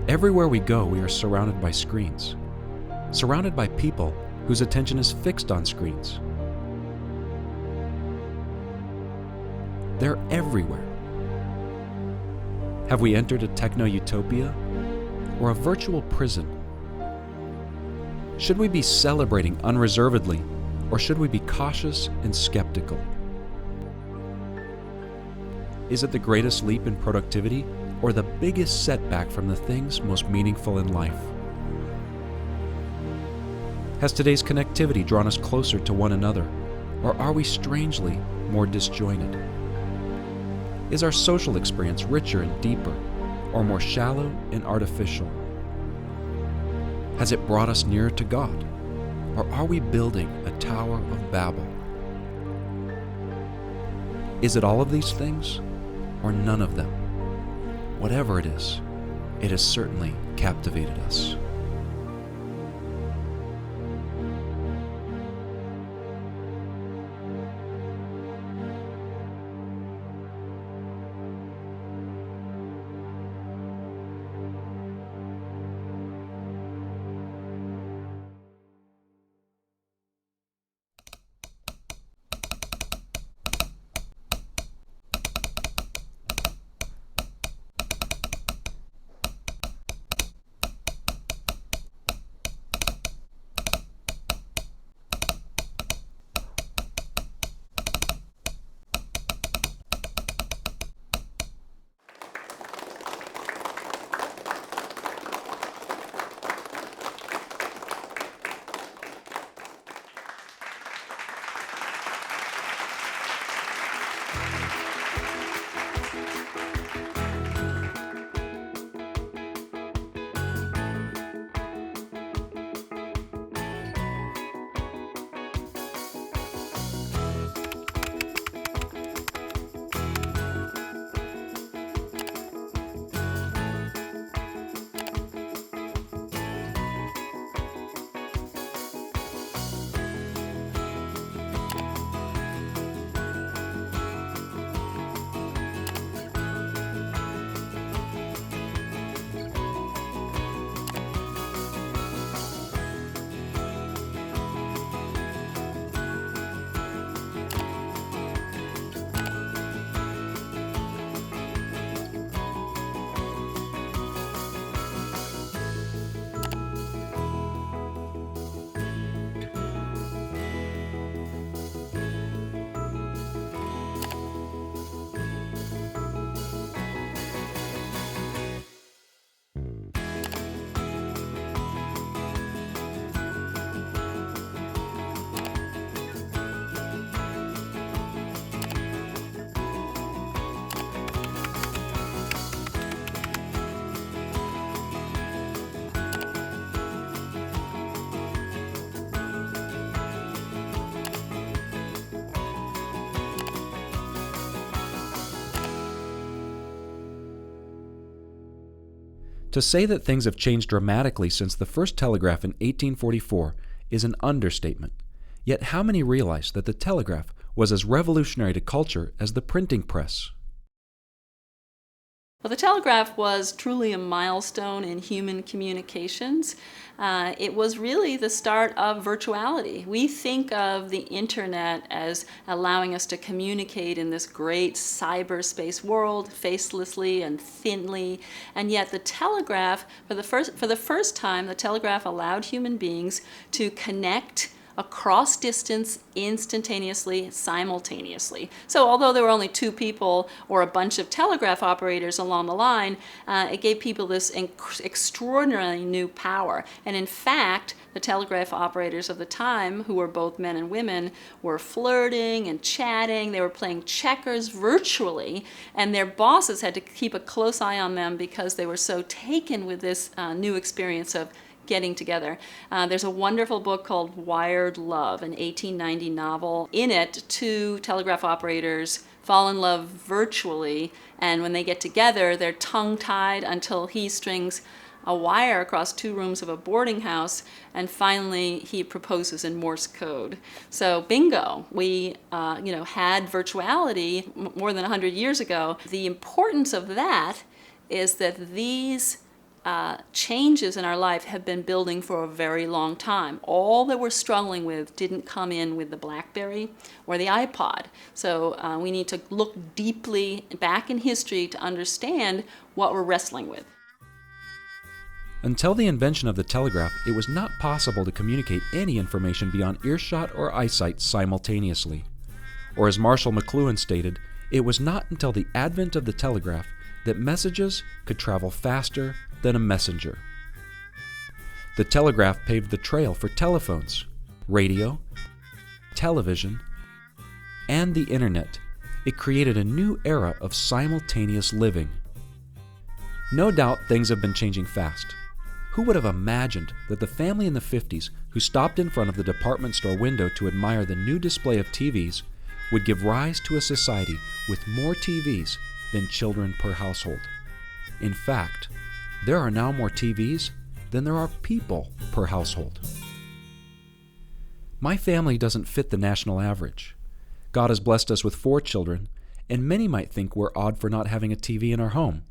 Everywhere we go, we are surrounded by screens, surrounded by people whose attention is fixed on screens. They're everywhere. Have we entered a techno-utopia or a virtual prison? Should we be celebrating unreservedly, or should we be cautious and skeptical? Is it the greatest leap in productivity, or the biggest setback from the things most meaningful in life? Has today's connectivity drawn us closer to one another, or are we strangely more disjointed? Is our social experience richer and deeper, or more shallow and artificial? Has it brought us nearer to God, or are we building a Tower of Babel? Is it all of these things, or none of them? Whatever it has certainly captivated us. To say that things have changed dramatically since the first telegraph in 1844 is an understatement. Yet how many realize that the telegraph was as revolutionary to culture as the printing press? Well, the telegraph was truly a milestone in human communications. It was really the start of virtuality. We think of the internet as allowing us to communicate in this great cyberspace world, facelessly and thinly, and yet the telegraph, for the first time, the telegraph allowed human beings to connect across distance, instantaneously, simultaneously. So although there were only two people or a bunch of telegraph operators along the line, it gave people this extraordinarily new power. And in fact, the telegraph operators of the time, who were both men and women, were flirting and chatting. They were playing checkers virtually, and their bosses had to keep a close eye on them because they were so taken with this new experience of getting together. There's a wonderful book called Wired Love, an 1890 novel. In it, two telegraph operators fall in love virtually, and when they get together, they're tongue-tied until he strings a wire across two rooms of a boarding house, and finally he proposes in Morse code. So bingo, we had virtuality more than 100 years ago. The importance of that is that these changes in our life have been building for a very long time. All that we're struggling with didn't come in with the BlackBerry or the iPod. So we need to look deeply back in history to understand what we're wrestling with. Until the invention of the telegraph, it was not possible to communicate any information beyond earshot or eyesight simultaneously. Or as Marshall McLuhan stated, it was not until the advent of the telegraph that messages could travel faster than a messenger. The telegraph paved the trail for telephones, radio, television, and the internet. It created a new era of simultaneous living. No doubt things have been changing fast. Who would have imagined that the family in the 50s who stopped in front of the department store window to admire the new display of TVs would give rise to a society with more TVs than children per household? In fact, there are now more TVs than there are people per household. My family doesn't fit the national average. God has blessed us with 4 children, and many might think we're odd for not having a TV in our home.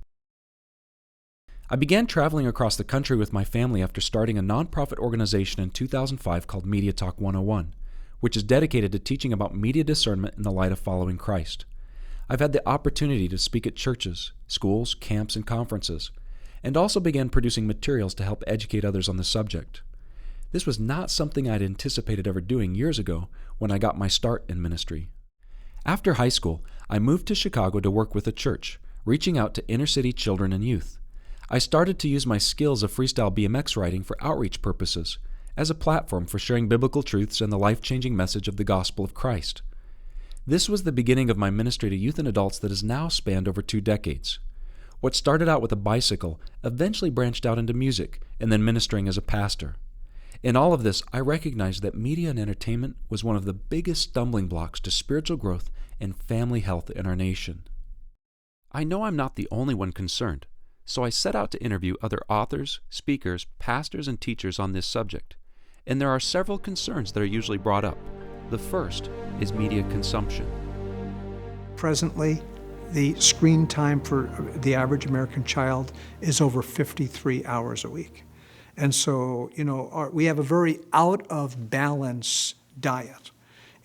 I began traveling across the country with my family after starting a nonprofit organization in 2005 called Media Talk 101, which is dedicated to teaching about media discernment in the light of following Christ. I've had the opportunity to speak at churches, schools, camps, and conferences, and also began producing materials to help educate others on the subject. This was not something I'd anticipated ever doing years ago when I got my start in ministry. After high school, I moved to Chicago to work with a church, reaching out to inner-city children and youth. I started to use my skills of freestyle BMX riding for outreach purposes, as a platform for sharing biblical truths and the life-changing message of the gospel of Christ. This was the beginning of my ministry to youth and adults that has now spanned over 2 decades. What started out with a bicycle eventually branched out into music and then ministering as a pastor. In all of this, I recognized that media and entertainment was one of the biggest stumbling blocks to spiritual growth and family health in our nation. I know I'm not the only one concerned, so I set out to interview other authors, speakers, pastors, and teachers on this subject. And there are several concerns that are usually brought up. The first is media consumption. Presently, the screen time for the average American child is over 53 hours a week. And so, we have a very out of balance diet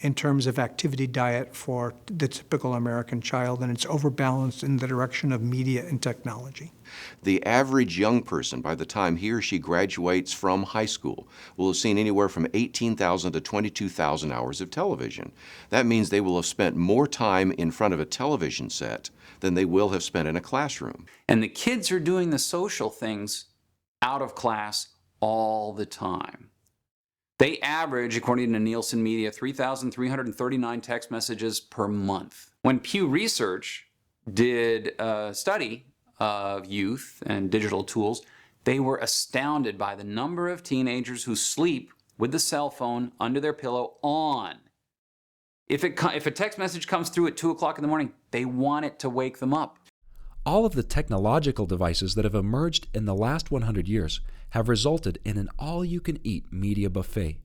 in terms of activity diet for the typical American child, and it's overbalanced in the direction of media and technology. The average young person, by the time he or she graduates from high school, will have seen anywhere from 18,000 to 22,000 hours of television. That means they will have spent more time in front of a television set than they will have spent in a classroom. And the kids are doing the social things out of class all the time. They average, according to Nielsen Media, 3,339 text messages per month. When Pew Research did a study of youth and digital tools, they were astounded by the number of teenagers who sleep with the cell phone under their pillow on. If a text message comes through at 2 o'clock in the morning, they want it to wake them up. All of the technological devices that have emerged in the last 100 years have resulted in an all-you-can-eat media buffet.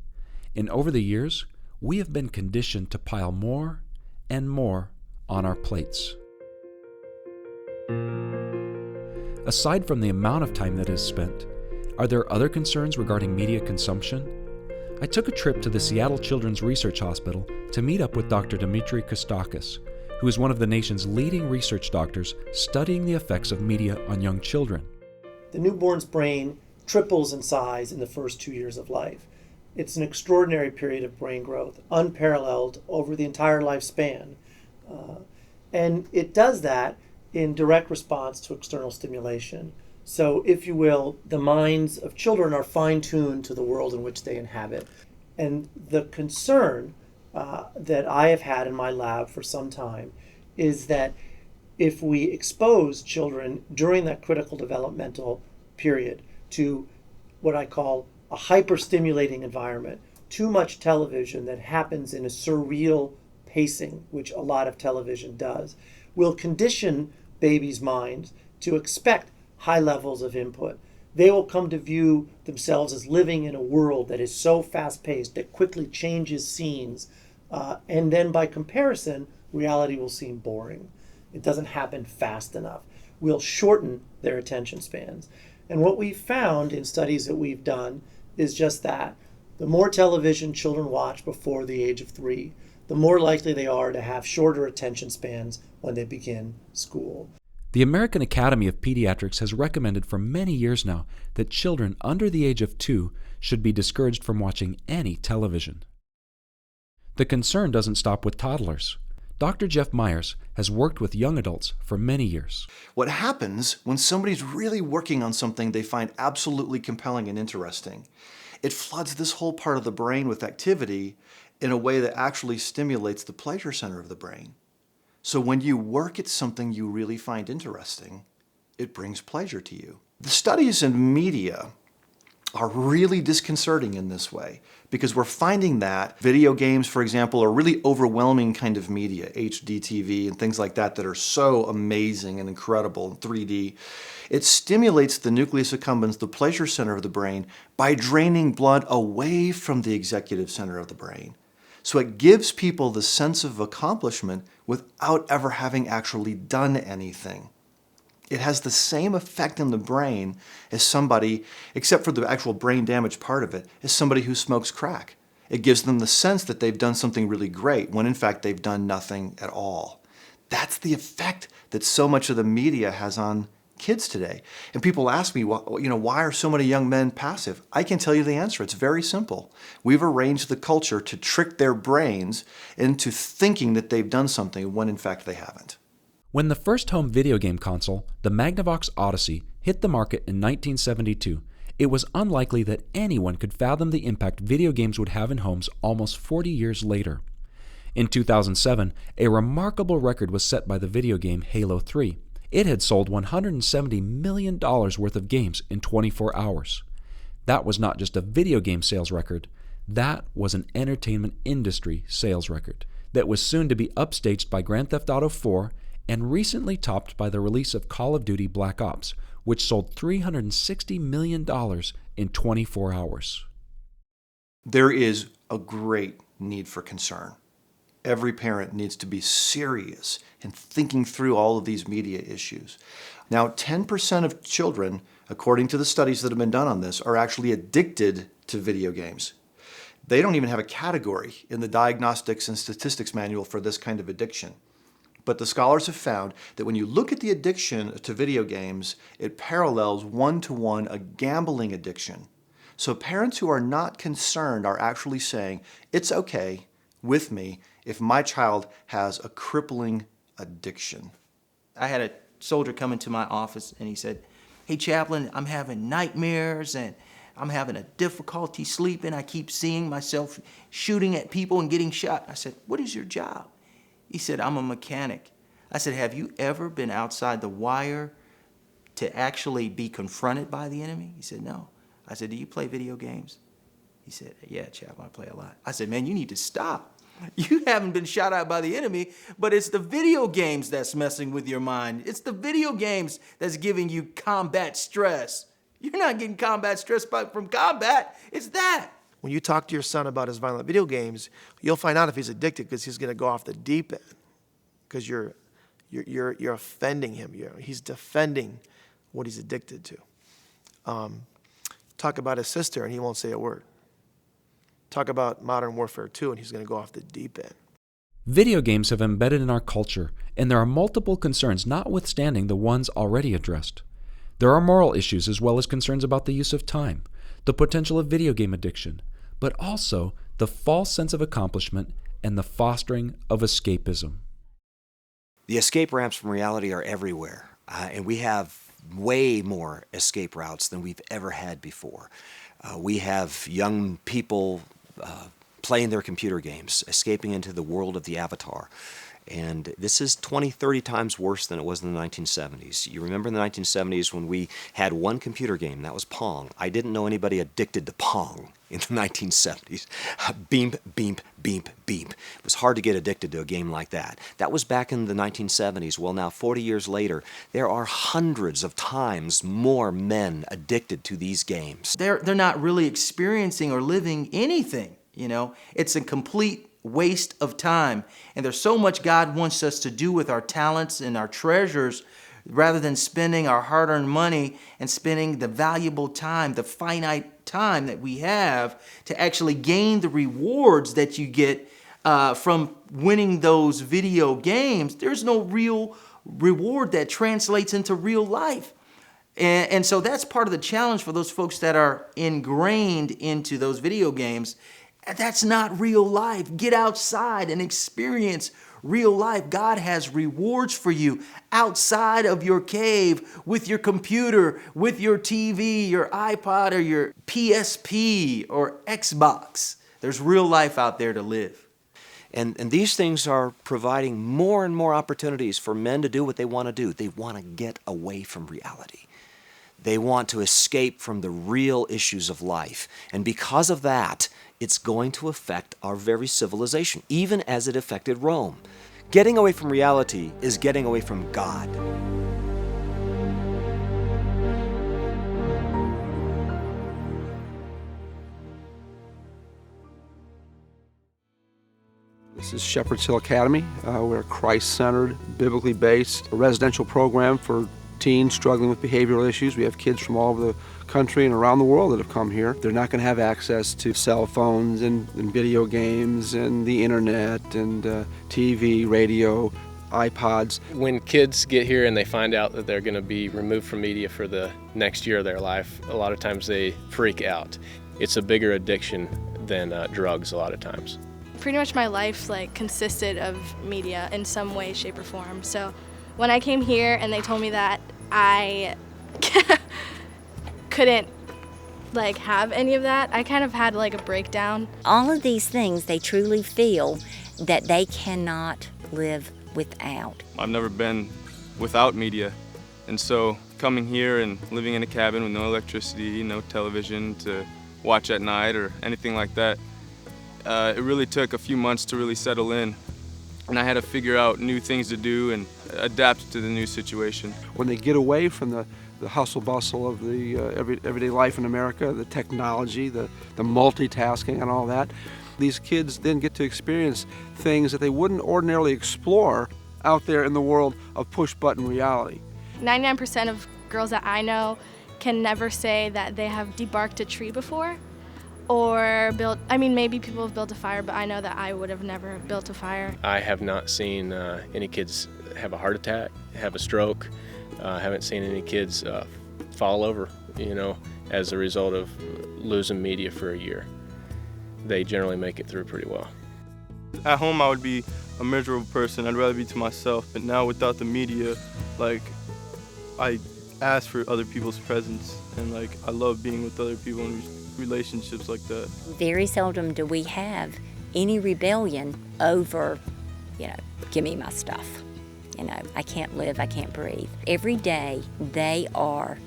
And over the years, we have been conditioned to pile more and more on our plates. Aside from the amount of time that is spent, are there other concerns regarding media consumption? I took a trip to the Seattle Children's Research Hospital to meet up with Dr. Dimitri Kostakis, who is one of the nation's leading research doctors studying the effects of media on young children. The newborn's brain triples in size in the first 2 years of life. It's an extraordinary period of brain growth, unparalleled over the entire lifespan. And it does that in direct response to external stimulation. So, if you will, the minds of children are fine-tuned to the world in which they inhabit. And the concern that I have had in my lab for some time is that if we expose children during that critical developmental period to what I call a hyper-stimulating environment, too much television that happens in a surreal pacing, which a lot of television does, will condition babies' minds to expect high levels of input. They will come to view themselves as living in a world that is so fast-paced, that quickly changes scenes, and then by comparison, reality will seem boring. It doesn't happen fast enough. We'll shorten their attention spans. And what we've found in studies that we've done is just that. The more television children watch before the age of 3, the more likely they are to have shorter attention spans when they begin school. The American Academy of Pediatrics has recommended for many years now that children under the age of 2 should be discouraged from watching any television. The concern doesn't stop with toddlers. Dr. Jeff Myers has worked with young adults for many years. What happens when somebody's really working on something they find absolutely compelling and interesting? It floods this whole part of the brain with activity in a way that actually stimulates the pleasure center of the brain. So when you work at something you really find interesting, it brings pleasure to you. The studies in media are really disconcerting in this way because we're finding that video games, for example, are really overwhelming kind of media, HD TV and things like that that are so amazing and incredible in 3D. It stimulates the nucleus accumbens, the pleasure center of the brain, by draining blood away from the executive center of the brain. So it gives people the sense of accomplishment without ever having actually done anything. It has the same effect in the brain as somebody, except for the actual brain damage part of it, as somebody who smokes crack. It gives them the sense that they've done something really great when in fact they've done nothing at all. That's the effect that so much of the media has on kids today. And people ask me, why are so many young men passive? I can tell you the answer. It's very simple. We've arranged the culture to trick their brains into thinking that they've done something when in fact they haven't. When the first home video game console, the Magnavox Odyssey, hit the market in 1972, it was unlikely that anyone could fathom the impact video games would have in homes almost 40 years later. In 2007, a remarkable record was set by the video game Halo 3. It had sold $170 million worth of games in 24 hours. That was not just a video game sales record, that was an entertainment industry sales record that was soon to be upstaged by Grand Theft Auto 4 and recently topped by the release of Call of Duty Black Ops, which sold $360 million in 24 hours. There is a great need for concern. Every parent needs to be serious in thinking through all of these media issues. Now, 10% of children, according to the studies that have been done on this, are actually addicted to video games. They don't even have a category in the Diagnostics and Statistics Manual for this kind of addiction. But the scholars have found that when you look at the addiction to video games, it parallels one-to-one a gambling addiction. So parents who are not concerned are actually saying, it's okay with me if my child has a crippling addiction. I had a soldier come into my office and he said, "Hey, chaplain, I'm having nightmares and I'm having a difficulty sleeping. I keep seeing myself shooting at people and getting shot." I said, "What is your job?" He said, "I'm a mechanic." I said, "Have you ever been outside the wire to actually be confronted by the enemy?" He said, "No." I said, "Do you play video games?" He said, "Yeah, chaplain, I play a lot." I said, "Man, you need to stop. You haven't been shot at by the enemy, but it's the video games that's messing with your mind. It's the video games that's giving you combat stress. You're not getting combat stress from combat. It's that." When you talk to your son about his violent video games, you'll find out if he's addicted because he's going to go off the deep end because you're offending him. He's defending what he's addicted to. Talk about his sister and he won't say a word. Talk about Modern Warfare 2 and he's going to go off the deep end. Video games have embedded in our culture, and there are multiple concerns notwithstanding the ones already addressed. There are moral issues as well as concerns about the use of time, the potential of video game addiction, but also the false sense of accomplishment and the fostering of escapism. The escape ramps from reality are everywhere, and we have way more escape routes than we've ever had before. We have young people playing their computer games, escaping into the world of the avatar. And this is 20, 30 times worse than it was in the 1970s. You remember in the 1970s when we had one computer game, that was Pong. I didn't know anybody addicted to Pong in the 1970s. Beep, beep, beep, beep. It was hard to get addicted to a game like that. That was back in the 1970s. Well, now 40 years later, there are hundreds of times more men addicted to these games. They're not really experiencing or living anything, you know. It's a complete waste of time. And there's so much God wants us to do with our talents and our treasures, rather than spending our hard-earned money and spending the valuable time, the finite time that we have to actually gain the rewards that you get from winning those video games, there's no real reward that translates into real life. And so that's part of the challenge for those folks that are ingrained into those video games. That's not real life. Get outside and experience real life. God has rewards for you outside of your cave, with your computer, with your TV, your iPod, or your PSP or Xbox. There's real life out there to live. And these things are providing more and more opportunities for men to do what they want to do. They want to get away from reality. They want to escape from the real issues of life. And because of that, it's going to affect our very civilization, even as it affected Rome. Getting away from reality is getting away from God. This is Shepherd's Hill Academy. We're a Christ-centered, biblically based residential program for teens struggling with behavioral issues. We have kids from all over the country and around the world that have come here. They're not going to have access to cell phones and video games and the internet and TV, radio, iPods. When kids get here and they find out that they're going to be removed from media for the next year of their life, a lot of times they freak out. It's a bigger addiction than drugs a lot of times. Pretty much my life consisted of media in some way, shape, or form. So when I came here and they told me that I couldn't have any of that, I kind of had a breakdown. All of these things they truly feel that they cannot live without. I've never been without media, and so coming here and living in a cabin with no electricity, no television to watch at night or anything like that, it really took a few months to really settle in, and I had to figure out new things to do and adapt to the new situation. When they get away from the hustle bustle of the everyday life in America, the technology, the multitasking and all that, these kids then get to experience things that they wouldn't ordinarily explore out there in the world of push-button reality. 99% of girls that I know can never say that they have debarked a tree before or built, maybe people have built a fire, but I know that I would have never built a fire. I have not seen any kids have a heart attack, have a stroke. Haven't seen any kids fall over, as a result of losing media for a year. They generally make it through pretty well. At home, I would be a miserable person. I'd rather be to myself. But now, without the media, I ask for other people's presence, and I love being with other people in relationships like that. Very seldom do we have any rebellion over, give me my stuff. I can't live, I can't breathe. Every day they are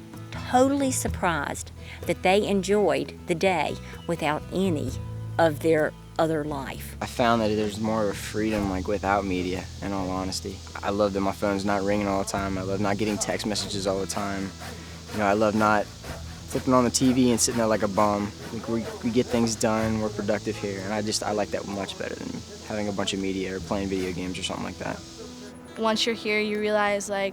totally surprised that they enjoyed the day without any of their other life. I found that there's more of a freedom without media, in all honesty. I love that my phone's not ringing all the time. I love not getting text messages all the time. I love not flipping on the TV and sitting there like a bum. We get things done, we're productive here, and I like that much better than having a bunch of media or playing video games or something like that. Once you're here, you realize the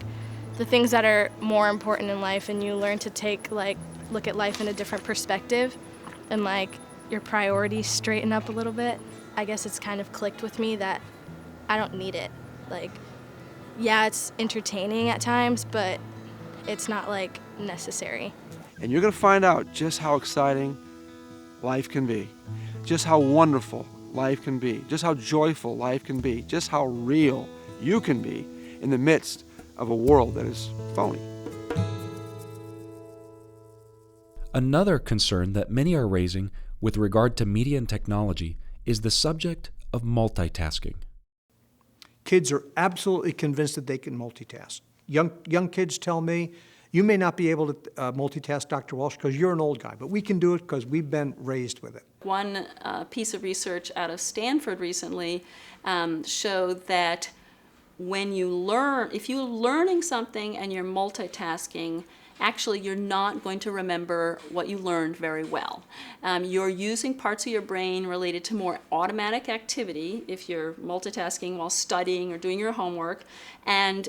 things that are more important in life, and you learn to take look at life in a different perspective, and your priorities straighten up a little bit. I guess it's kind of clicked with me that I don't need it. Yeah, it's entertaining at times, but it's not necessary. And you're going to find out just how exciting life can be, just how wonderful life can be, just how joyful life can be, just how real you can be in the midst of a world that is phony. Another concern that many are raising with regard to media and technology is the subject of multitasking. Kids are absolutely convinced that they can multitask. Young kids tell me, you may not be able to multitask, Dr. Walsh, because you're an old guy, but we can do it because we've been raised with it. One piece of research out of Stanford recently showed that when you learn, if you're learning something and you're multitasking, actually you're not going to remember what you learned very well. You're using parts of your brain related to more automatic activity if you're multitasking while studying or doing your homework, and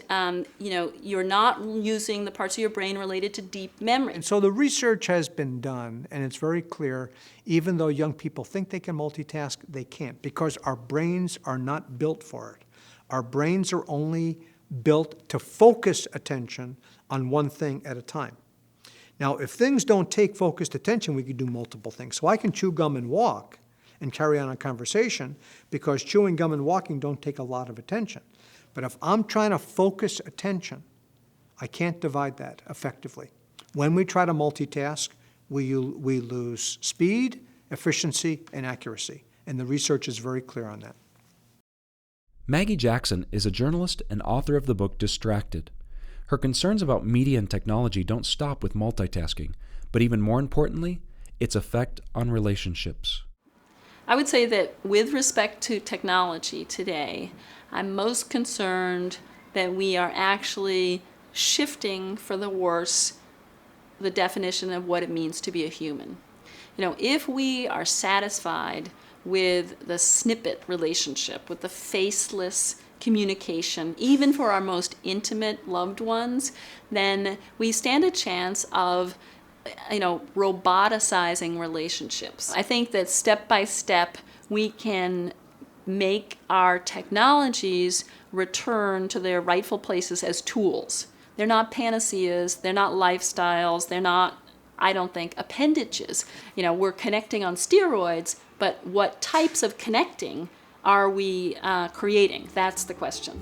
you're not using the parts of your brain related to deep memory. And so the research has been done, and it's very clear, even though young people think they can multitask, they can't, because our brains are not built for it. Our brains are only built to focus attention on one thing at a time. Now, if things don't take focused attention, we can do multiple things. So I can chew gum and walk and carry on a conversation, because chewing gum and walking don't take a lot of attention. But if I'm trying to focus attention, I can't divide that effectively. When we try to multitask, we lose speed, efficiency, and accuracy. And the research is very clear on that. Maggie Jackson is a journalist and author of the book Distracted. Her concerns about media and technology don't stop with multitasking, but even more importantly, its effect on relationships. I would say that with respect to technology today, I'm most concerned that we are actually shifting for the worse the definition of what it means to be a human. If we are satisfied with the snippet relationship, with the faceless communication, even for our most intimate loved ones, then we stand a chance of roboticizing relationships. I think that step by step we can make our technologies return to their rightful places as tools. They're not panaceas, they're not lifestyles, they're not, I don't think, appendages. We're connecting on steroids, but what types of connecting are we creating? That's the question.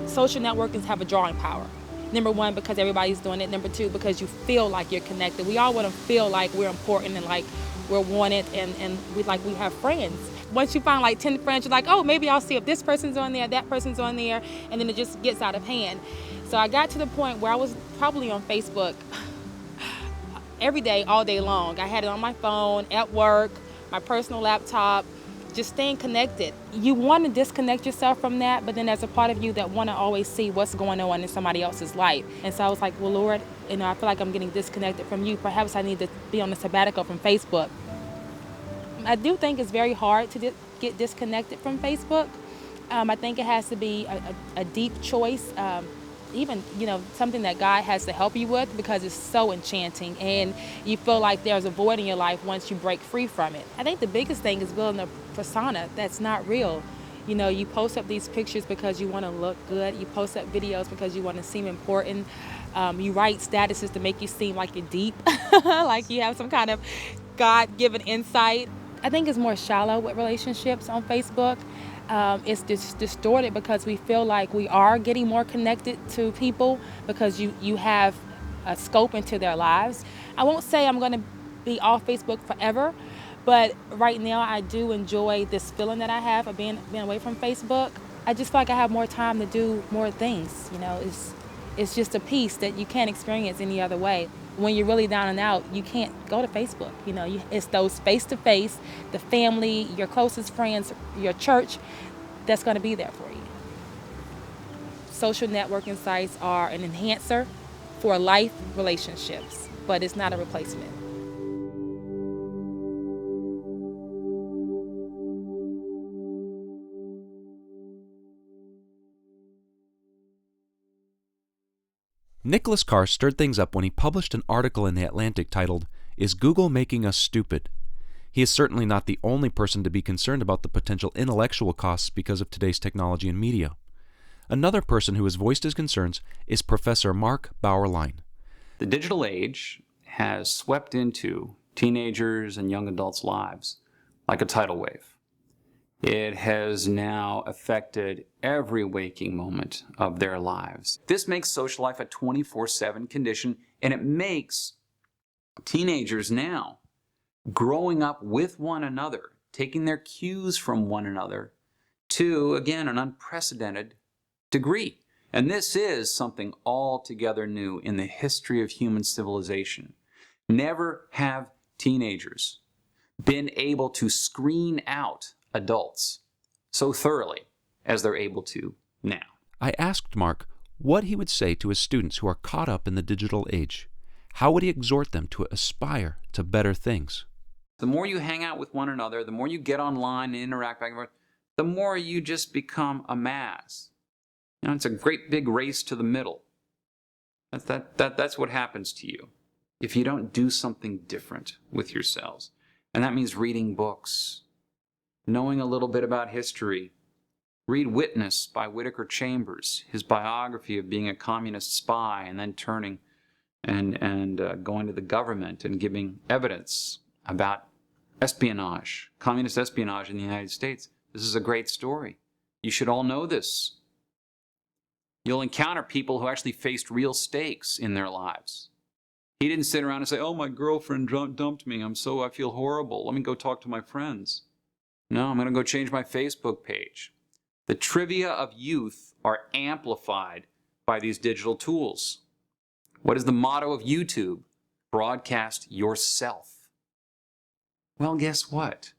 Social networkings have a drawing power. Number one, because everybody's doing it. Number two, because you feel like you're connected. We all want to feel like we're important and like we're wanted and we have friends. Once you find like 10 friends, you're like, oh, maybe I'll see if this person's on there, that person's on there, and then it just gets out of hand. So I got to the point where I was probably on Facebook every day, all day long. I had it on my phone, at work, my personal laptop, just staying connected. You want to disconnect yourself from that, but then there's a part of you that want to always see what's going on in somebody else's life. And so I was like, well, Lord, I feel like I'm getting disconnected from you. Perhaps I need to be on a sabbatical from Facebook. I do think it's very hard to get disconnected from Facebook. I think it has to be a deep choice, even something that God has to help you with, because it's so enchanting and you feel like there's a void in your life once you break free from it. I think the biggest thing is building a persona that's not real. You post up these pictures because you want to look good. You post up videos because you want to seem important. You write statuses to make you seem like you're deep, like you have some kind of God-given insight. I think it's more shallow with relationships on Facebook. It's distorted because we feel like we are getting more connected to people because you have a scope into their lives. I won't say I'm going to be off Facebook forever, but right now I do enjoy this feeling that I have of being away from Facebook. I just feel like I have more time to do more things. It's just a piece that you can't experience any other way. When you're really down and out, you can't go to Facebook. It's those face-to-face, the family, your closest friends, your church, that's going to be there for you. Social networking sites are an enhancer for life relationships, but it's not a replacement. Nicholas Carr stirred things up when he published an article in The Atlantic titled, "Is Google Making Us Stupid?" He is certainly not the only person to be concerned about the potential intellectual costs because of today's technology and media. Another person who has voiced his concerns is Professor Mark Bauerlein. The digital age has swept into teenagers and young adults' lives like a tidal wave. It has now affected every waking moment of their lives. This makes social life a 24/7 condition, and it makes teenagers now growing up with one another, taking their cues from one another to, again, an unprecedented degree. And this is something altogether new in the history of human civilization. Never have teenagers been able to screen out adults so thoroughly as they're able to now. I asked Mark, what he would say to his students who are caught up in the digital age. How would he exhort them to aspire to better things? The more you hang out with one another, the more you get online and interact back and forth, the more you just become a mass. You know, it's a great big race to the middle. That's what happens to you if you don't do something different with yourselves. And that means reading books, knowing a little bit about history. Read Witness by Whittaker Chambers, his biography of being a communist spy and then turning and going to the government and giving evidence about espionage, communist espionage in the United States. This is a great story. You should all know this. You'll encounter people who actually faced real stakes in their lives. He didn't sit around and say, oh, my girlfriend dumped me. I feel horrible. Let me go talk to my friends. No, I'm going to go change my Facebook page. The trivia of youth are amplified by these digital tools. What is the motto of YouTube? Broadcast yourself. Well, guess what?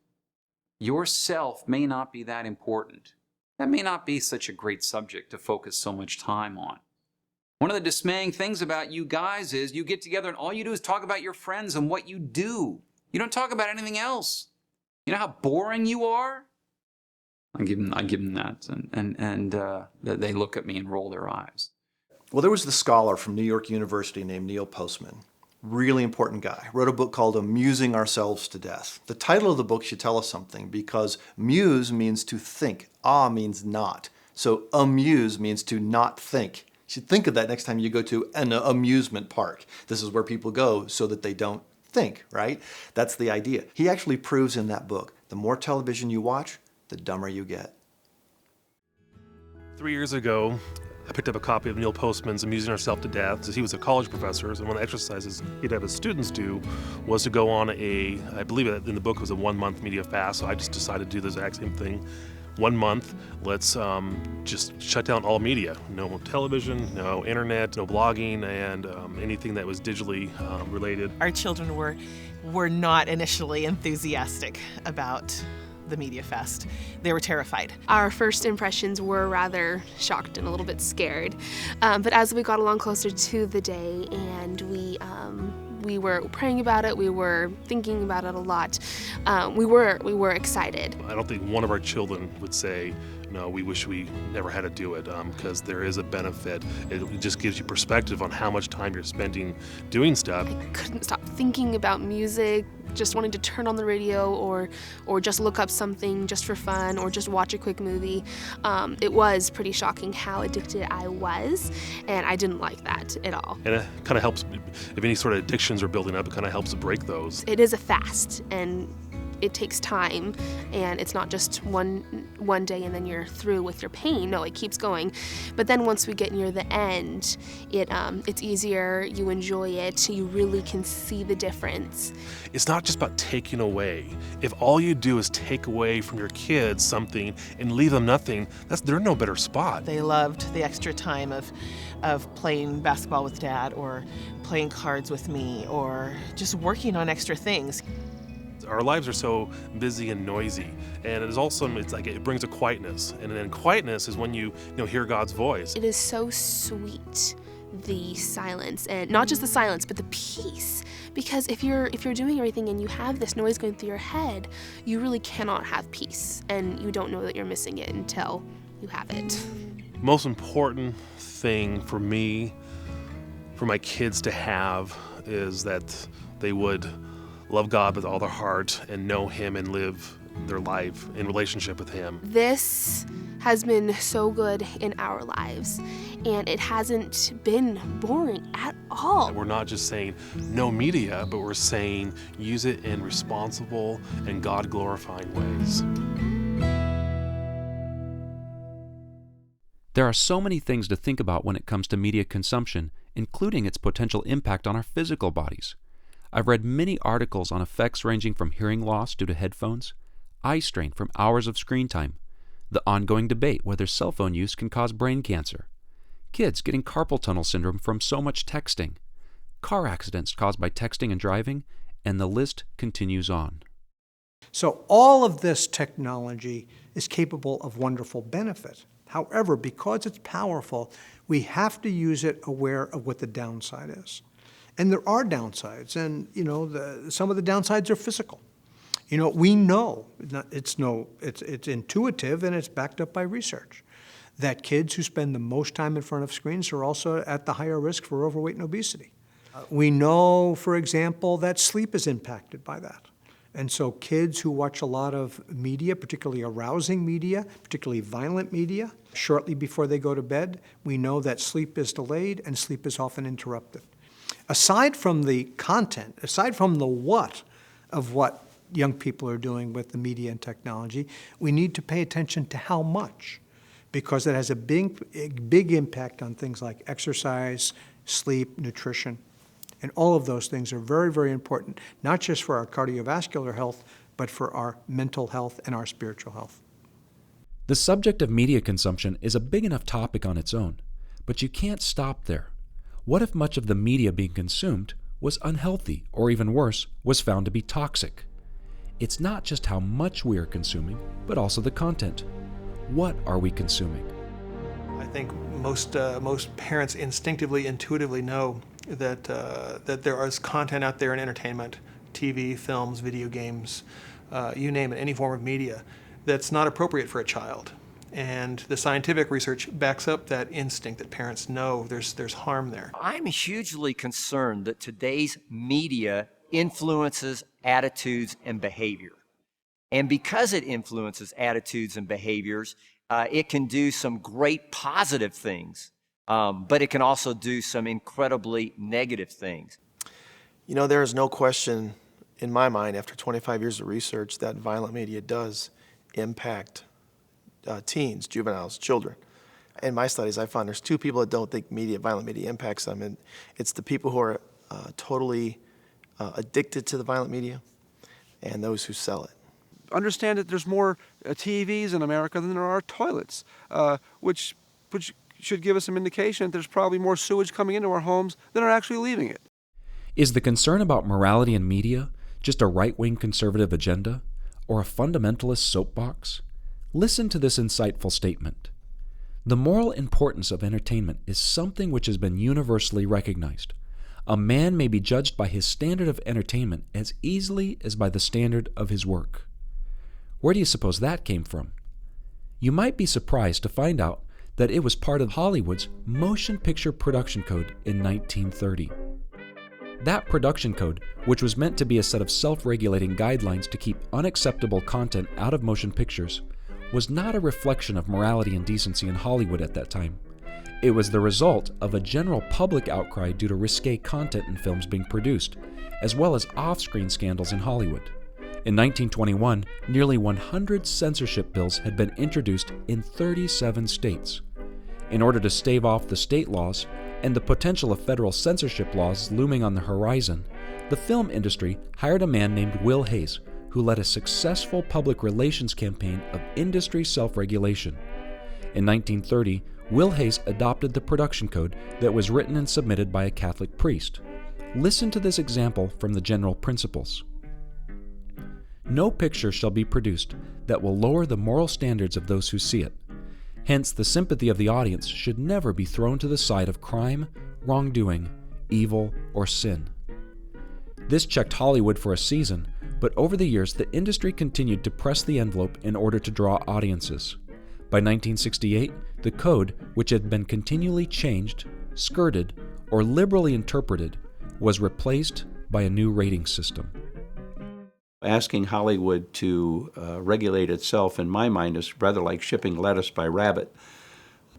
Yourself may not be that important. That may not be such a great subject to focus so much time on. One of the dismaying things about you guys is you get together and all you do is talk about your friends and what you do. You don't talk about anything else. You know how boring you are? I give them that, and they look at me and roll their eyes. Well, there was the scholar from New York University named Neil Postman. Really important guy. Wrote a book called Amusing Ourselves to Death. The title of the book should tell us something because muse means to think. Means not. So amuse means to not think. You should think of that next time you go to an amusement park. This is where people go so that they don't think, right? That's the idea. He actually proves in that book, the more television you watch, the dumber you get. 3 years ago, I picked up a copy of Neil Postman's Amusing Ourselves to Death. He was a college professor, and one of the exercises he'd have his students do was to go on I believe in the book it was a 1 month media fast, so I just decided to do the exact same thing. 1 month, let's just shut down all media. No television, no internet, no blogging, and anything that was digitally related. Our children were not initially enthusiastic about the Media Fest. They were terrified. Our first impressions were rather shocked and a little bit scared. But as we got along closer to the day and we were praying about it, we were thinking about it a lot, we were excited. I don't think one of our children would say, no, we wish we never had to do it, because there is a benefit. It just gives you perspective on how much time you're spending doing stuff. I couldn't stop thinking about music, just wanting to turn on the radio or just look up something just for fun or just watch a quick movie. It was pretty shocking how addicted I was, and I didn't like that at all. And it kind of helps, if any sort of addictions are building up, it kind of helps to break those. It is a fast, and it takes time, and it's not just one day and then you're through with your pain. No, it keeps going. But then once we get near the end, it's easier, you enjoy it, you really can see the difference. It's not just about taking away. If all you do is take away from your kids something and leave them nothing, they're in no better spot. They loved the extra time of playing basketball with Dad or playing cards with me or just working on extra things. Our lives are so busy and noisy, and it is also, it's like it brings a quietness, and then quietness is when you hear God's voice. It is so sweet, the silence, and not just the silence, but the peace. Because if you're doing everything and you have this noise going through your head, you really cannot have peace, and you don't know that you're missing it until you have it. Most important thing for me, for my kids to have, is that they would love God with all their heart and know Him and live their life in relationship with Him. This has been so good in our lives, and it hasn't been boring at all. We're not just saying no media, but we're saying use it in responsible and God-glorifying ways. There are so many things to think about when it comes to media consumption, including its potential impact on our physical bodies. I've read many articles on effects ranging from hearing loss due to headphones, eye strain from hours of screen time, the ongoing debate whether cell phone use can cause brain cancer, kids getting carpal tunnel syndrome from so much texting, car accidents caused by texting and driving, and the list continues on. So all of this technology is capable of wonderful benefit, However, because it's powerful, we have to use it aware of what the downside is. And there are downsides, and some of the downsides are physical. We know, it's intuitive and it's backed up by research, that kids who spend the most time in front of screens are also at the higher risk for overweight and obesity. We know, for example, that sleep is impacted by that. And so kids who watch a lot of media, particularly arousing media, particularly violent media, shortly before they go to bed, we know that sleep is delayed and sleep is often interrupted. Aside from the content, aside from the what of what young people are doing with the media and technology, we need to pay attention to how much, because it has a big impact on things like exercise, sleep, nutrition. And all of those things are very, very important, not just for our cardiovascular health, but for our mental health and our spiritual health. The subject of media consumption is a big enough topic on its own, but you can't stop there. What if much of the media being consumed was unhealthy, or even worse, was found to be toxic? It's not just how much we are consuming, but also the content. What are we consuming? I think most parents instinctively, intuitively know that there is content out there in entertainment, TV, films, video games, you name it, any form of media, that's not appropriate for a child. And the scientific research backs up that instinct that parents know there's harm there. I'm hugely concerned that today's media influences attitudes and behavior. And because it influences attitudes and behaviors, it can do some great positive things. But it can also do some incredibly negative things. There is no question in my mind, after 25 years of research, that violent media does impact teens, juveniles, children. In my studies, I found there's two people that don't think violent media impacts them, and it's the people who are totally addicted to the violent media and those who sell it. Understand that there's more TVs in America than there are toilets, which should give us some indication that there's probably more sewage coming into our homes than are actually leaving it. Is the concern about morality in media just a right-wing conservative agenda or a fundamentalist soapbox? Listen to this insightful statement. The moral importance of entertainment is something which has been universally recognized. A man may be judged by his standard of entertainment as easily as by the standard of his work. Where do you suppose that came from? You might be surprised to find out that it was part of Hollywood's Motion Picture Production Code in 1930. That production code, which was meant to be a set of self-regulating guidelines to keep unacceptable content out of motion pictures, was not a reflection of morality and decency in Hollywood at that time. It was the result of a general public outcry due to risque content in films being produced, as well as off-screen scandals in Hollywood. In 1921, nearly 100 censorship bills had been introduced in 37 states. In order to stave off the state laws and the potential of federal censorship laws looming on the horizon, the film industry hired a man named Will Hayes, who led a successful public relations campaign of industry self-regulation. In 1930, Will Hayes adopted the production code that was written and submitted by a Catholic priest. Listen to this example from the general principles. No picture shall be produced that will lower the moral standards of those who see it. Hence, the sympathy of the audience should never be thrown to the side of crime, wrongdoing, evil, or sin. This checked Hollywood for a season, but over the years the industry continued to press the envelope in order to draw audiences. By 1968, the code, which had been continually changed, skirted, or liberally interpreted, was replaced by a new rating system. Asking Hollywood to regulate itself, in my mind, is rather like shipping lettuce by rabbit.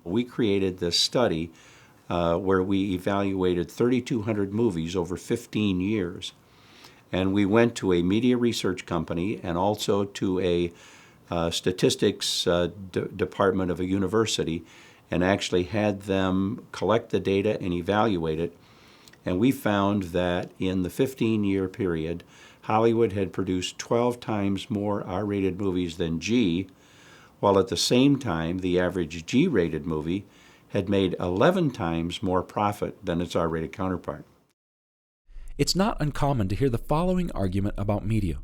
We created this study where we evaluated 3,200 movies over 15 years. And we went to a media research company and also to a statistics department of a university and actually had them collect the data and evaluate it. And we found that in the 15-year period, Hollywood had produced 12 times more R-rated movies than G, while at the same time, the average G-rated movie had made 11 times more profit than its R-rated counterpart. It's not uncommon to hear the following argument about media.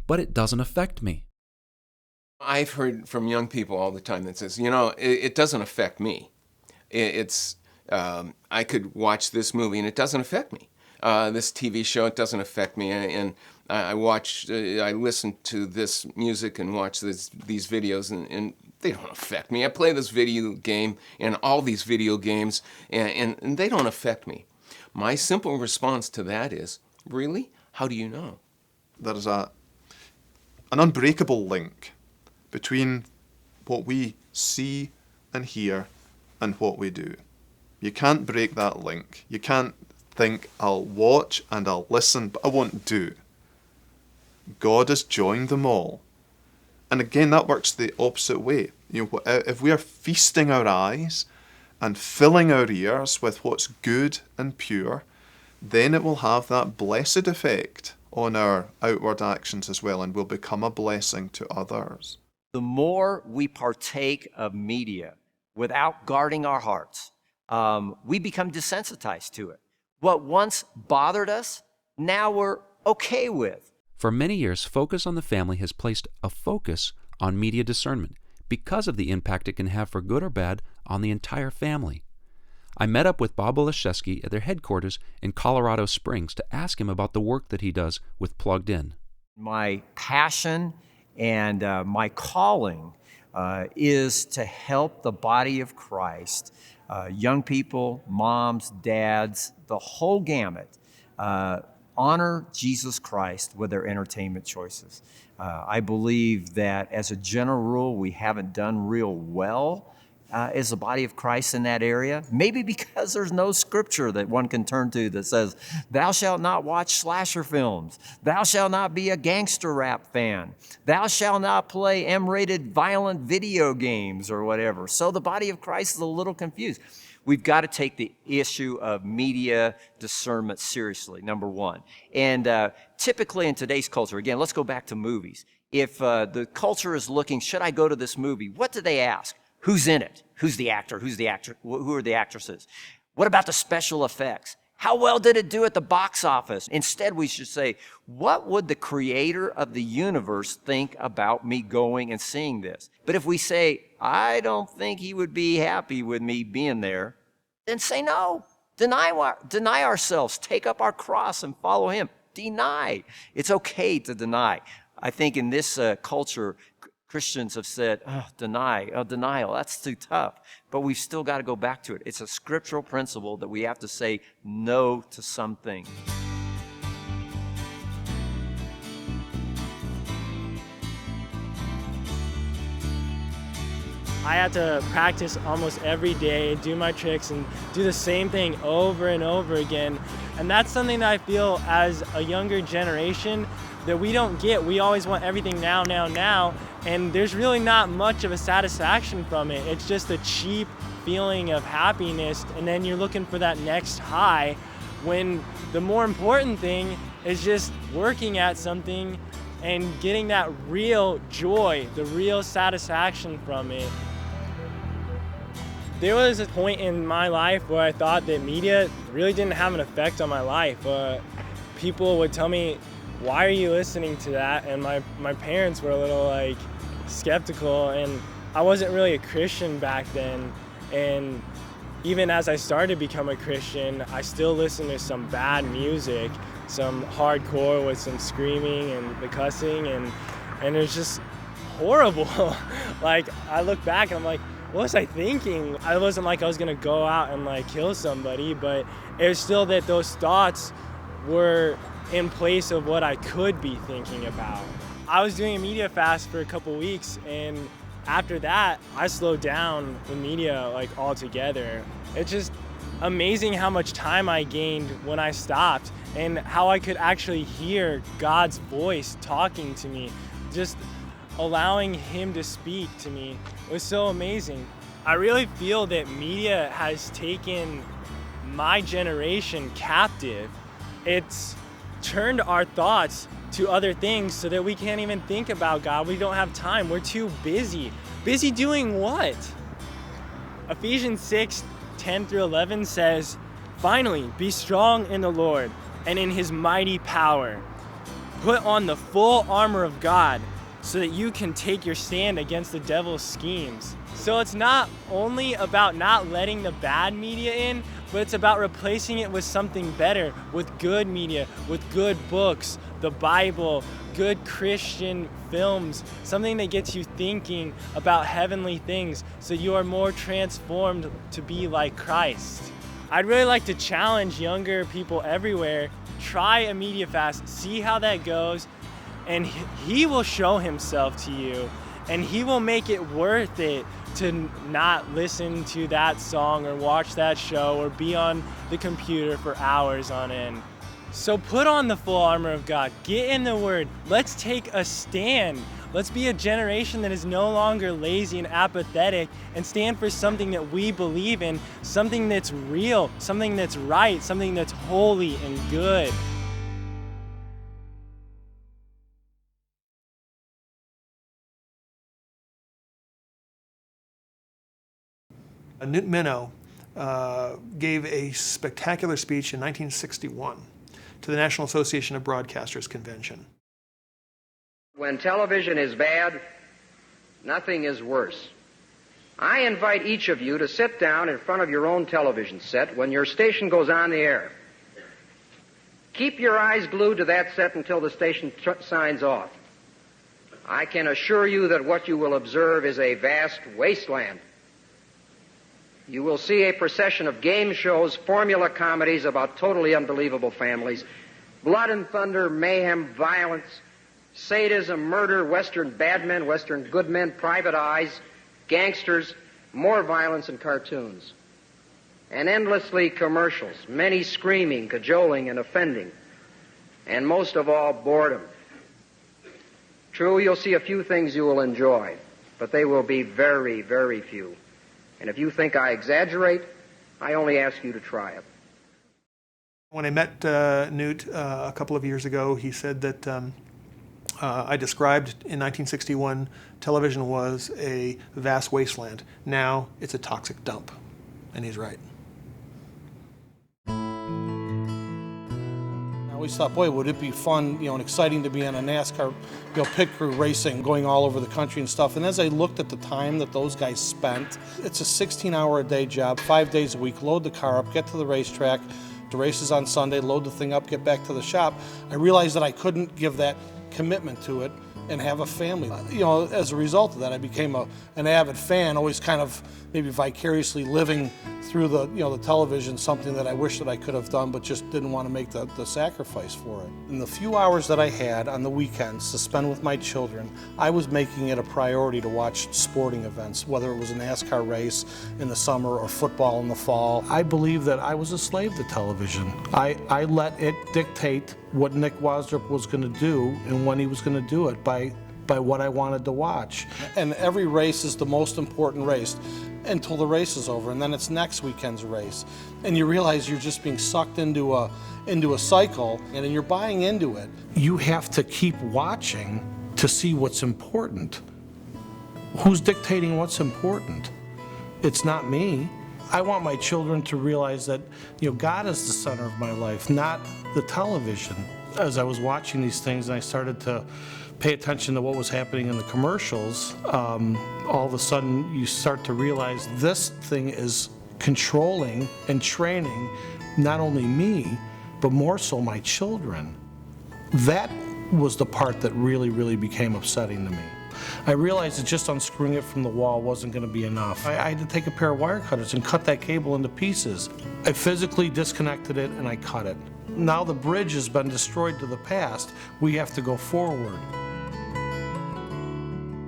But it doesn't affect me. I've heard from young people all the time that says, it doesn't affect me. I could watch this movie and it doesn't affect me. This TV show, it doesn't affect me. And I listen to this music and watch these videos and they don't affect me. I play this video game and all these video games and they don't affect me. My simple response to that is, really? How do you know? There is an unbreakable link between what we see and hear and what we do. You can't break that link. You can't think, I'll watch and I'll listen, but I won't do. God has joined them all. And again, that works the opposite way. If we are feasting our eyes and filling our ears with what's good and pure, then it will have that blessed effect on our outward actions as well, and will become a blessing to others. The more we partake of media without guarding our hearts, we become desensitized to it. What once bothered us, now we're okay with. For many years, Focus on the Family has placed a focus on media discernment because of the impact it can have for good or bad on the entire family. I met up with Bob Olszewski at their headquarters in Colorado Springs to ask him about the work that he does with Plugged In. My passion and my calling is to help the body of Christ, young people, moms, dads, the whole gamut, honor Jesus Christ with their entertainment choices. I believe that as a general rule, we haven't done real well as the body of Christ in that area. Maybe because there's no scripture that one can turn to that says, thou shalt not watch slasher films. Thou shalt not be a gangster rap fan. Thou shalt not play M-rated violent video games or whatever. So the body of Christ is a little confused. We've got to take the issue of media discernment seriously, number one. And typically in today's culture, again, let's go back to movies. If the culture is looking, should I go to this movie? What do they ask? Who's in it? Who's the actor? Who's the actor? Who are the actresses? What about the special effects? How well did it do at the box office? Instead, we should say, what would the creator of the universe think about me going and seeing this? But if we say, I don't think he would be happy with me being there, then say no. Deny ourselves. Take up our cross and follow him. Deny. It's okay to deny. I think in this culture, Christians have said, denial, that's too tough. But we've still got to go back to it. It's a scriptural principle that we have to say no to some things. I had to practice almost every day, do my tricks, and do the same thing over and over again. And that's something that I feel as a younger generation that we don't get. We always want everything now, and there's really not much of a satisfaction from it. It's just a cheap feeling of happiness, and then you're looking for that next high, when the more important thing is just working at something and getting that real joy, the real satisfaction from it. There was a point in my life where I thought that media really didn't have an effect on my life. People would tell me, why are you listening to that? And my parents were a little skeptical, and I wasn't really a Christian back then. And even as I started to become a Christian, I still listened to some bad music, some hardcore with some screaming and the cussing, and it was just horrible. I look back and I'm like, what was I thinking? I wasn't like I was gonna go out and kill somebody, but it was still that those thoughts were in place of what I could be thinking about. I was doing a media fast for a couple weeks, and after that, I slowed down with media altogether. It's just amazing how much time I gained when I stopped, and how I could actually hear God's voice talking to me, just allowing him to speak to me. It was so amazing. I really feel that media has taken my generation captive. It's turned our thoughts to other things so that we can't even think about God. We don't have time. We're too busy. Busy doing what? Ephesians 6:10-11 says, "Finally, be strong in the Lord and in his mighty power. Put on the full armor of God so that you can take your stand against the devil's schemes. So it's not only about not letting the bad media in, but it's about replacing it with something better, with good media, with good books, the Bible, good Christian films, something that gets you thinking about heavenly things so you are more transformed to be like Christ. I'd really like to challenge younger people everywhere, try a media fast, see how that goes, and he will show himself to you, and he will make it worth it to not listen to that song or watch that show or be on the computer for hours on end. So put on the full armor of God, get in the Word, let's take a stand. Let's be a generation that is no longer lazy and apathetic and stand for something that we believe in, something that's real, something that's right, something that's holy and good. Newt Minow gave a spectacular speech in 1961 to the National Association of Broadcasters convention. When television is bad, nothing is worse. I invite each of you to sit down in front of your own television set when your station goes on the air. Keep your eyes glued to that set until the station signs off. I can assure you that what you will observe is a vast wasteland. You will see a procession of game shows, formula comedies about totally unbelievable families, blood and thunder, mayhem, violence, sadism, murder, Western bad men, Western good men, private eyes, gangsters, more violence and cartoons. And endlessly commercials, many screaming, cajoling, and offending. And most of all, boredom. True, you'll see a few things you will enjoy, but they will be very, very few. And if you think I exaggerate, I only ask you to try it. When I met Newt a couple of years ago, he said that I described in 1961 television was a vast wasteland. Now it's a toxic dump. And he's right. I always thought, boy, would it be fun, and exciting to be on a NASCAR, pit crew racing, going all over the country and stuff. And as I looked at the time that those guys spent, it's a 16-hour-a-day job, 5 days a week, load the car up, get to the racetrack, the race is on Sunday, load the thing up, get back to the shop. I realized that I couldn't give that commitment to it and have a family. As a result of that, I became an avid fan, always kind of maybe vicariously living through the television, something that I wish that I could have done, but just didn't want to make the sacrifice for it. In the few hours that I had on the weekends to spend with my children, I was making it a priority to watch sporting events, whether it was a NASCAR race in the summer or football in the fall. I believe that I was a slave to television. I let it dictate what Nick Wasdrup was going to do and when he was going to do it by what I wanted to watch. And every race is the most important race until the race is over, and then it's next weekend's race. And you realize you're just being sucked into a cycle, and then you're buying into it. You have to keep watching to see what's important. Who's dictating what's important? It's not me. I want my children to realize that God is the center of my life, not the television. As I was watching these things and I started to pay attention to what was happening in the commercials, all of a sudden you start to realize this thing is controlling and training not only me, but more so my children. That was the part that really, really became upsetting to me. I realized that just unscrewing it from the wall wasn't going to be enough. I had to take a pair of wire cutters and cut that cable into pieces. I physically disconnected it and I cut it. Now the bridge has been destroyed to the past. We have to go forward.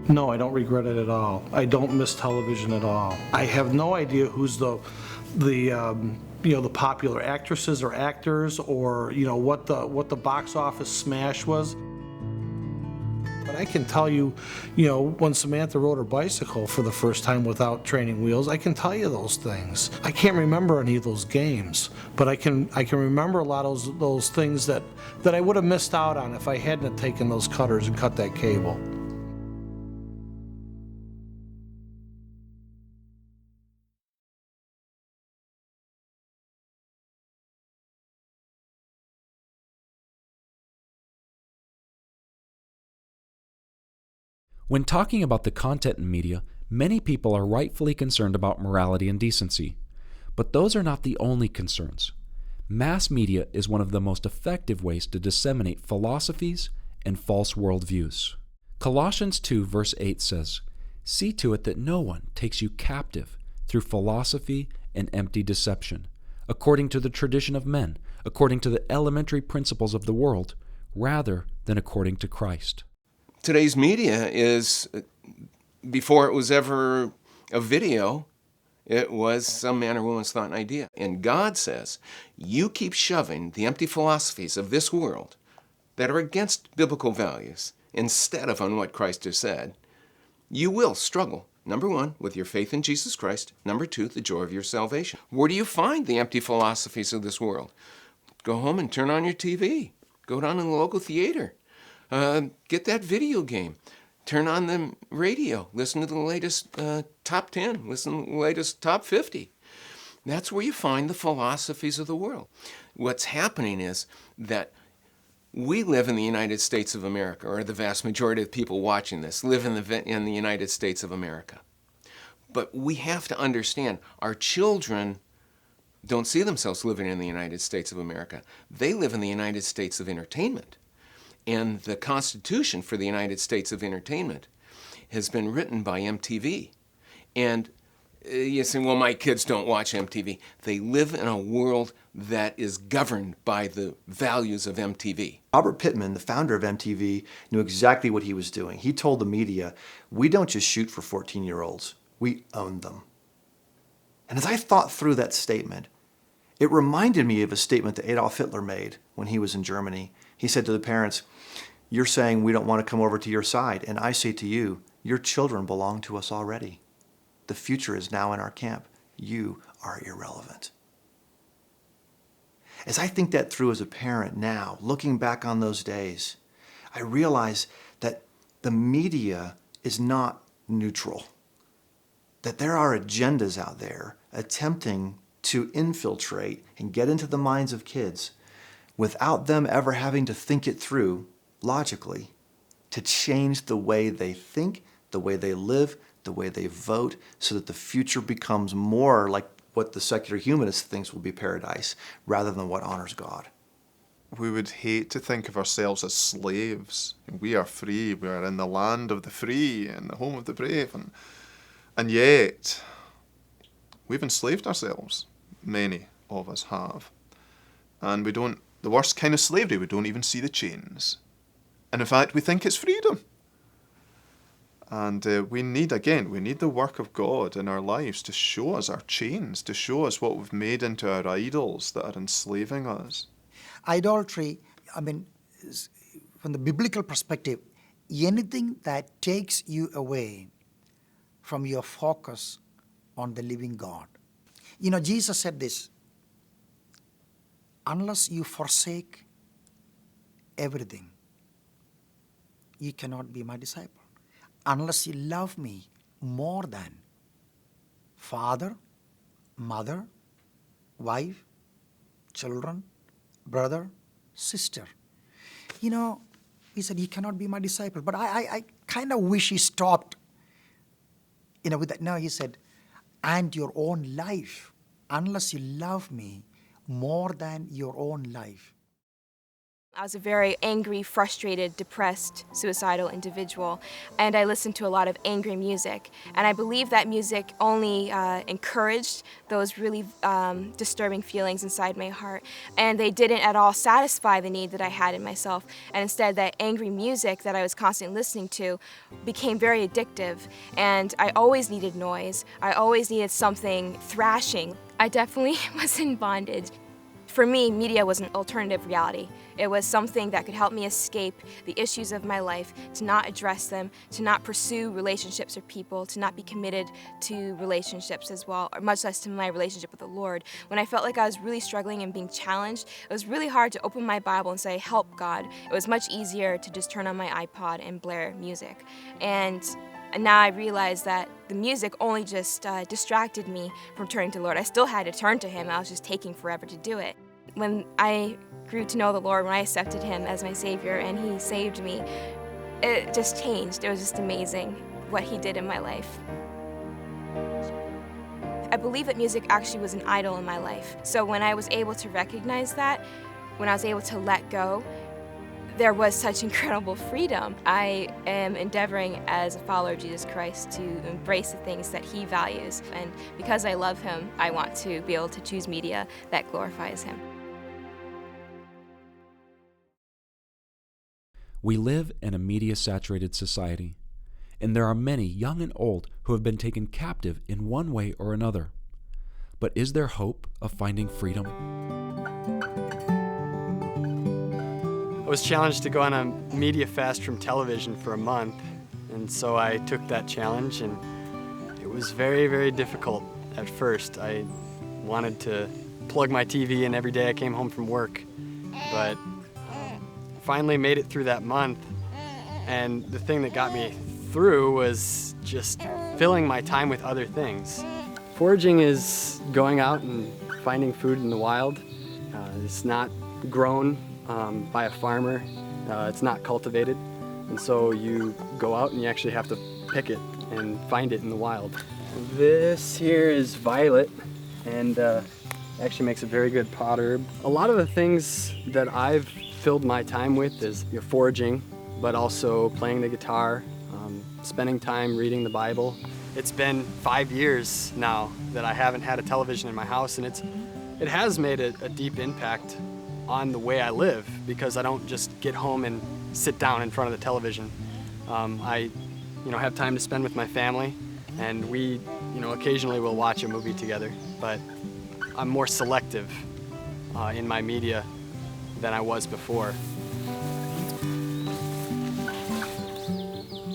No, I don't regret it at all. I don't miss television at all. I have no idea who's the popular actresses or actors, or what the box office smash was. But I can tell you, when Samantha rode her bicycle for the first time without training wheels, I can tell you those things. I can't remember any of those games, but I can remember a lot of those things that I would have missed out on if I hadn't taken those cutters and cut that cable. When talking about the content in media, many people are rightfully concerned about morality and decency. But those are not the only concerns. Mass media is one of the most effective ways to disseminate philosophies and false worldviews. Colossians 2 verse 8 says, "See to it that no one takes you captive through philosophy and empty deception, according to the tradition of men, according to the elementary principles of the world, rather than according to Christ." Today's media is, before it was ever a video, it was some man or woman's thought and idea. And God says, you keep shoving the empty philosophies of this world that are against biblical values instead of on what Christ has said, you will struggle, number one, with your faith in Jesus Christ, number two, the joy of your salvation. Where do you find the empty philosophies of this world? Go home and turn on your TV. Go down to the local theater. Get that video game. Turn on the radio. Listen to the latest top 10. Listen to the latest top 50. That's where you find the philosophies of the world. What's happening is that we live in the United States of America, or the vast majority of people watching this live in the United States of America. But we have to understand our children don't see themselves living in the United States of America. They live in the United States of entertainment. And the Constitution for the United States of entertainment has been written by MTV. And you say, well, my kids don't watch MTV. They live in a world that is governed by the values of MTV. Robert Pittman, the founder of MTV, knew exactly what he was doing. He told the media, we don't just shoot for 14-year-olds, we own them. And as I thought through that statement, it reminded me of a statement that Adolf Hitler made when he was in Germany. He said to the parents, you're saying we don't want to come over to your side, and I say to you, your children belong to us already. The future is now in our camp. You are irrelevant. As I think that through as a parent now, looking back on those days, I realize that the media is not neutral, that there are agendas out there attempting to infiltrate and get into the minds of kids without them ever having to think it through logically, to change the way they think, the way they live, the way they vote, so that the future becomes more like what the secular humanist thinks will be paradise, rather than what honors God. We would hate to think of ourselves as slaves. We are free, we are in the land of the free and the home of the brave, and yet we've enslaved ourselves. Many of us have. And we don't, the worst kind of slavery, we don't even see the chains. And in fact, we think it's freedom. And we need the work of God in our lives to show us our chains, to show us what we've made into our idols that are enslaving us. Idolatry, from the biblical perspective, anything that takes you away from your focus on the living God. You know, Jesus said this, unless you forsake everything, you cannot be my disciple. Unless you love me more than father, mother, wife, children, brother, sister. You know, he said, you cannot be my disciple. But I kind of wish he stopped, with that. No, he said, and your own life, unless you love me more than your own life. I was a very angry, frustrated, depressed, suicidal individual, and I listened to a lot of angry music. And I believe that music only encouraged those really disturbing feelings inside my heart, and they didn't at all satisfy the need that I had in myself. And instead, that angry music that I was constantly listening to became very addictive, and I always needed noise. I always needed something thrashing. I definitely was in bondage. For me, media was an alternative reality. It was something that could help me escape the issues of my life, to not address them, to not pursue relationships or people, to not be committed to relationships as well, or much less to my relationship with the Lord. When I felt like I was really struggling and being challenged, it was really hard to open my Bible and say, help God. It was much easier to just turn on my iPod and blare music. And now I realize that the music only just distracted me from turning to the Lord. I still had to turn to Him. I was just taking forever to do it. When I grew to know the Lord, when I accepted Him as my Savior and He saved me, it just changed. It was just amazing what he did in my life. I believe that music actually was an idol in my life. So when I was able to recognize that, when I was able to let go, there was such incredible freedom. I am endeavoring as a follower of Jesus Christ to embrace the things that he values. And because I love him, I want to be able to choose media that glorifies him. We live in a media-saturated society, and there are many, young and old, who have been taken captive in one way or another. But is there hope of finding freedom? I was challenged to go on a media fast from television for a month, and so I took that challenge, and it was very, very difficult at first. I wanted to plug my TV in every day I came home from work, but finally made it through that month, and the thing that got me through was just filling my time with other things. Foraging is going out and finding food in the wild. It's not grown by a farmer. It's not cultivated. And so you go out and you actually have to pick it and find it in the wild. This here is violet, and actually makes a very good pot herb. A lot of the things that I've filled my time with is foraging, but also playing the guitar, spending time reading the Bible. It's been 5 years now that I haven't had a television in my house, and it has made a deep impact on the way I live, because I don't just get home and sit down in front of the television. I have time to spend with my family, and we occasionally will watch a movie together, but I'm more selective in my media than I was before.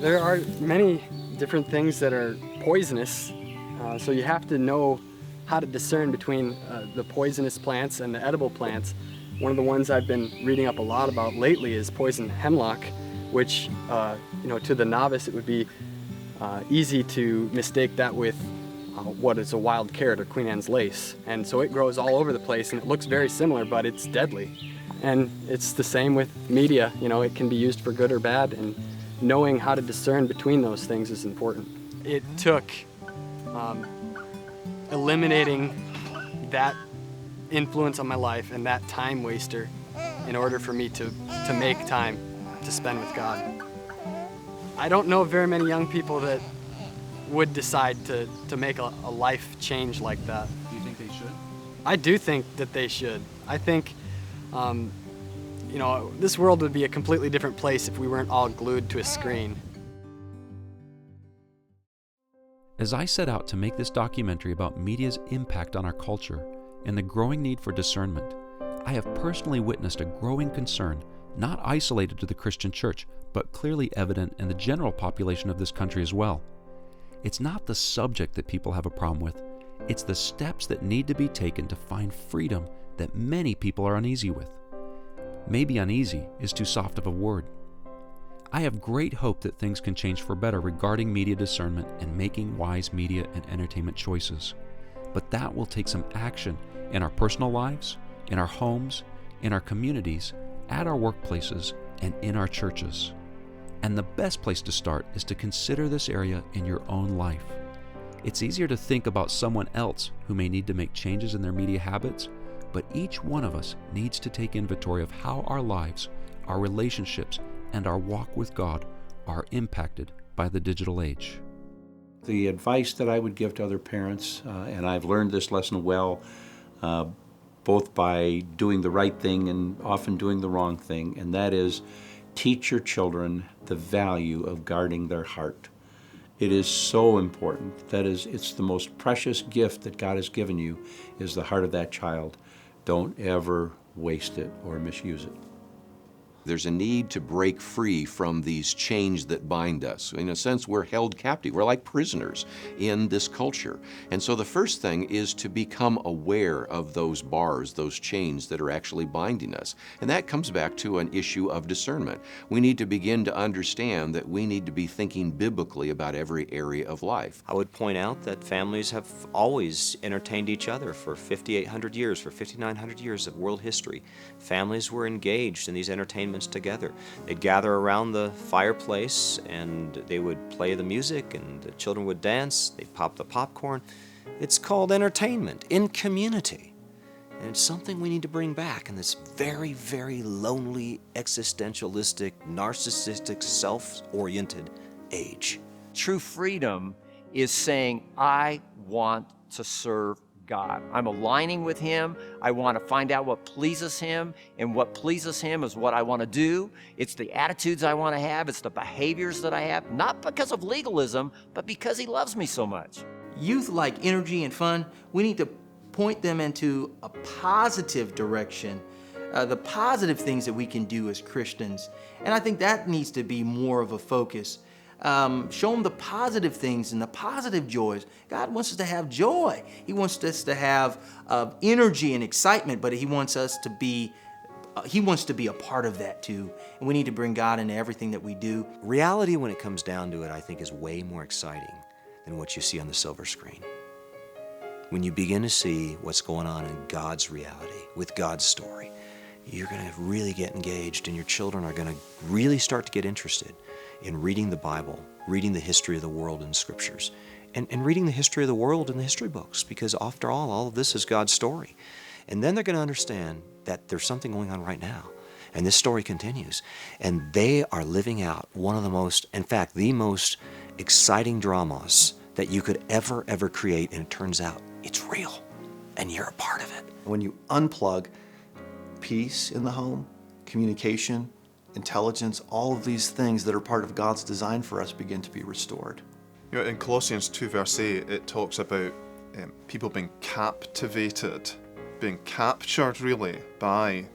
There are many different things that are poisonous, so you have to know how to discern between the poisonous plants and the edible plants. One of the ones I've been reading up a lot about lately is poison hemlock, which to the novice it would be easy to mistake that with what is a wild carrot or Queen Anne's lace. And so it grows all over the place, and it looks very similar, but it's deadly. And it's the same with media. It can be used for good or bad, and knowing how to discern between those things is important. It took eliminating that influence on my life and that time waster in order for me to make time to spend with God. I don't know very many young people that would decide to make a life change like that. Do you think they should? I do think that they should. I think this world would be a completely different place if we weren't all glued to a screen. As I set out to make this documentary about media's impact on our culture and the growing need for discernment, I have personally witnessed a growing concern, not isolated to the Christian church, but clearly evident in the general population of this country as well. It's not the subject that people have a problem with, it's the steps that need to be taken to find freedom that many people are uneasy with. Maybe uneasy is too soft of a word. I have great hope that things can change for better regarding media discernment and making wise media and entertainment choices. But that will take some action in our personal lives, in our homes, in our communities, at our workplaces, and in our churches. And the best place to start is to consider this area in your own life. It's easier to think about someone else who may need to make changes in their media habits, but each one of us needs to take inventory of how our lives, our relationships, and our walk with God are impacted by the digital age. The advice that I would give to other parents, and I've learned this lesson well, both by doing the right thing and often doing the wrong thing, and that is teach your children the value of guarding their heart. It is so important. That is, it's the most precious gift that God has given you is the heart of that child. Don't ever waste it or misuse it. There's a need to break free from these chains that bind us. In a sense, we're held captive. We're like prisoners in this culture. And so the first thing is to become aware of those bars, those chains that are actually binding us. And that comes back to an issue of discernment. We need to begin to understand that we need to be thinking biblically about every area of life. I would point out that families have always entertained each other for 5,800 years, for 5,900 years of world history. Families were engaged in these entertainment appointments together. They'd gather around the fireplace and they would play the music and the children would dance. They'd pop the popcorn. It's called entertainment in community. And it's something we need to bring back in this very, very lonely, existentialistic, narcissistic, self-oriented age. True freedom is saying, I want to serve God. I'm aligning with Him. I want to find out what pleases Him, and what pleases Him is what I want to do. It's the attitudes I want to have. It's the behaviors that I have, not because of legalism, but because He loves me so much. Youth like energy and fun. We need to point them into a positive direction, the positive things that we can do as Christians. And I think that needs to be more of a focus. Show them the positive things and the positive joys. God wants us to have joy. He wants us to have energy and excitement, but He wants us to be a part of that too. And we need to bring God into everything that we do. Reality, when it comes down to it, I think is way more exciting than what you see on the silver screen. When you begin to see what's going on in God's reality, with God's story, you're going to really get engaged, and your children are going to really start to get interested in reading the Bible, reading the history of the world in Scriptures, and reading the history of the world in the history books, because after all of this is God's story. And then they're going to understand that there's something going on right now, and this story continues, and they are living out one of the most, in fact, the most exciting dramas that you could ever create, and it turns out it's real, and you're a part of it. When you unplug, peace in the home, communication, intelligence, all of these things that are part of God's design for us begin to be restored. You know, in Colossians 2 verse 8, it talks about people being captivated, being captured really by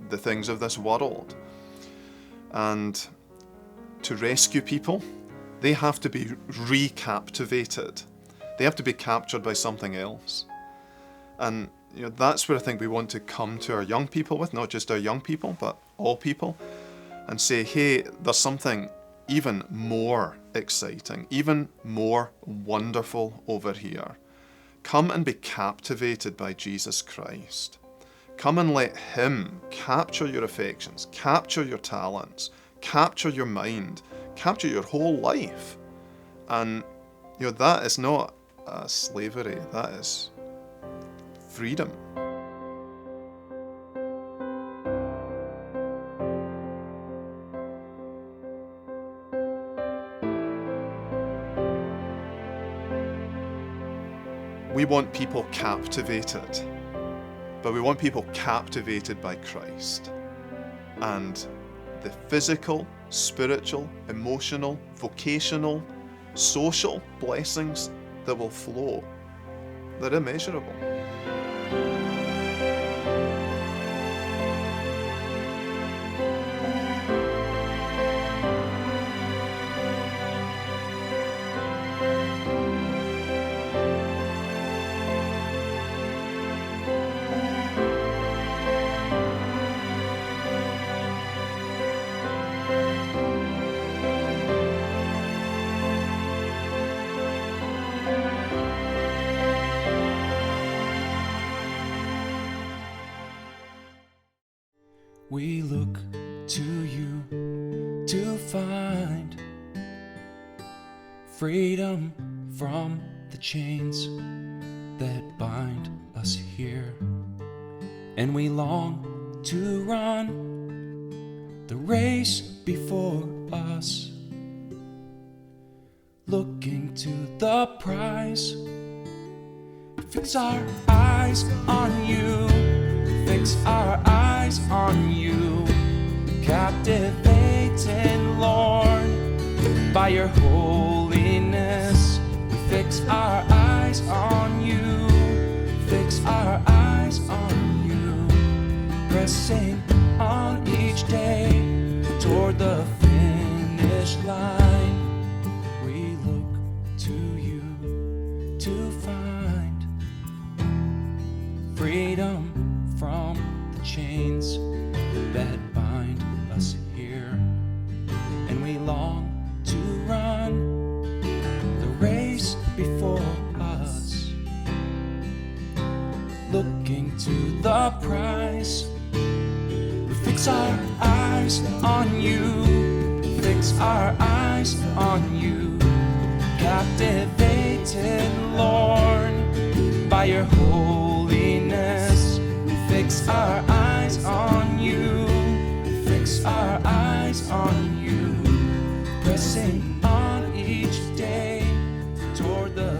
the things of this world. And to rescue people, they have to be recaptivated. They have to be captured by something else. And you know, that's where I think we want to come to our young people with, not just our young people, but all people, and say, hey, there's something even more exciting, even more wonderful over here. Come and be captivated by Jesus Christ. Come and let Him capture your affections, capture your talents, capture your mind, capture your whole life. And you know, that is not slavery, that is freedom. We want people captivated, but we want people captivated by Christ. And the physical, spiritual, emotional, vocational, social blessings that will flow, they're immeasurable. We look to you to find freedom from the chains that bind us here, and we long to run the race before us, looking to the prize. Fix our eyes on you, fix our eyes on you, captivated, Lord, by your holiness. We fix our eyes on you, fix our eyes on you, pressing on each day toward the finish line. We look to you to find freedom from the chains that bind us here, and we long to run the race before us, looking to the prize. We fix our eyes eyes on you. Fix our eyes on you. Captivated, Lord, by your holiness. We fix our eyes on you. Fix our eyes on you. Pressing on each day toward the